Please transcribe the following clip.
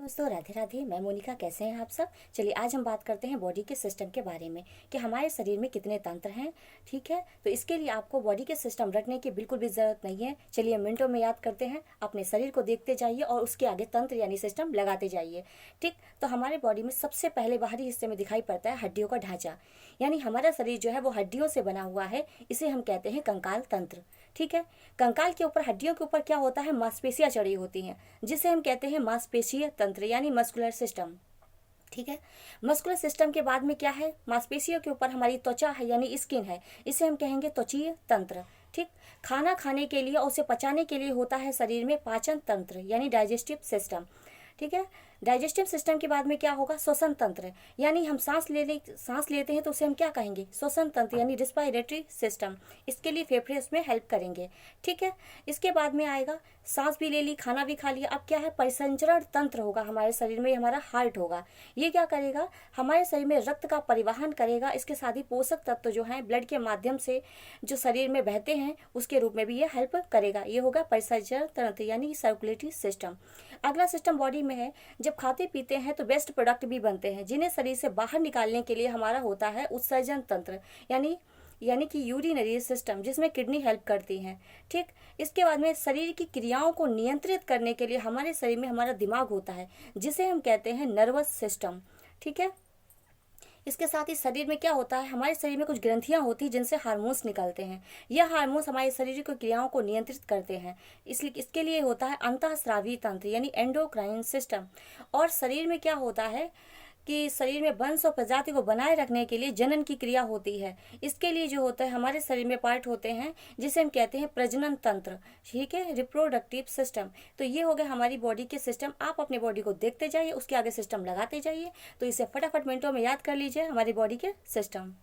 दोस्तों राधे राधे। मैं मोनिका। कैसे हैं आप सब? चलिए आज हम बात करते हैं बॉडी के सिस्टम के बारे में कि हमारे शरीर में कितने तंत्र हैं। ठीक है, तो इसके लिए आपको बॉडी के सिस्टम रटने की बिल्कुल भी ज़रूरत नहीं है। चलिए मिनटों में याद करते हैं। अपने शरीर को देखते जाइए और उसके आगे तंत्र यानी सिस्टम लगाते जाइए। ठीक, तो हमारे बॉडी में सबसे पहले बाहरी हिस्से में दिखाई पड़ता है हड्डियों का ढांचा। यानी हमारा शरीर जो है वो हड्डियों से बना हुआ है। इसे हम कहते हैं कंकाल तंत्र। ठीक है, कंकाल के ऊपर, हड्डियों के ऊपर क्या होता है, मांसपेशियां चढ़ी होती हैं, जिसे हम कहते हैं मांसपेशीय तंत्र यानी मस्कुलर सिस्टम। ठीक है, मस्कुलर सिस्टम के बाद में क्या है, मांसपेशियों के ऊपर हमारी त्वचा है यानी स्किन है, इसे हम कहेंगे त्वचीय तंत्र। ठीक, खाना खाने के लिए और उसे पचाने के लिए होता है शरीर में पाचन तंत्र यानी डाइजेस्टिव सिस्टम। ठीक है, डाइजेस्टिव सिस्टम के बाद में क्या होगा, श्वसन तंत्र। यानी हम सांस लेते हैं तो उसे हम क्या कहेंगे, श्वसन तंत्र यानी रिस्पायरेटरी सिस्टम। इसके लिए फेफड़े उसमें हेल्प करेंगे। ठीक है, इसके बाद में आएगा, सांस भी ले ली, खाना भी खा लिया, अब क्या है, परिसंचरण तंत्र होगा हमारे शरीर में, हमारा हार्ट होगा। ये क्या करेगा, हमारे शरीर में रक्त का परिवहन करेगा। इसके साथ ही पोषक तत्व जो हैं ब्लड के माध्यम से जो शरीर में बहते हैं उसके रूप में भी ये हेल्प करेगा। ये होगा परिसंचरण तंत्र यानी सर्कुलेटरी सिस्टम। अगला सिस्टम बॉडी में है, जब खाते पीते हैं तो वेस्ट प्रोडक्ट भी बनते हैं, जिन्हें शरीर से बाहर निकालने के लिए हमारा होता है उत्सर्जन तंत्र यानी यानी कि यूरिनरी सिस्टम, जिसमें किडनी हेल्प करती हैं। ठीक, इसके बाद में शरीर की क्रियाओं को नियंत्रित करने के लिए हमारे शरीर में हमारा दिमाग होता है, जिसे हम कहते हैं नर्वस सिस्टम। ठीक है, इसके साथ ही शरीर में क्या होता है, हमारे शरीर में कुछ ग्रंथियां होती हैं जिनसे हार्मोन्स निकलते हैं। यह हार्मोन्स हमारे शरीर की क्रियाओं को नियंत्रित करते हैं। इसलिए इसके लिए होता है अंतःस्रावी तंत्र यानी एंडोक्राइन सिस्टम। और शरीर में क्या होता है कि शरीर में वंश और प्रजाति को बनाए रखने के लिए जनन की क्रिया होती है। इसके लिए जो होता है हमारे शरीर में पार्ट होते हैं जिसे हम कहते हैं प्रजनन तंत्र। ठीक है, रिप्रोडक्टिव सिस्टम। तो ये हो गया हमारी बॉडी के सिस्टम। आप अपने बॉडी को देखते जाइए, उसके आगे सिस्टम लगाते जाइए। तो इसे फटाफट मिनटों में याद कर लीजिए, हमारी बॉडी के सिस्टम।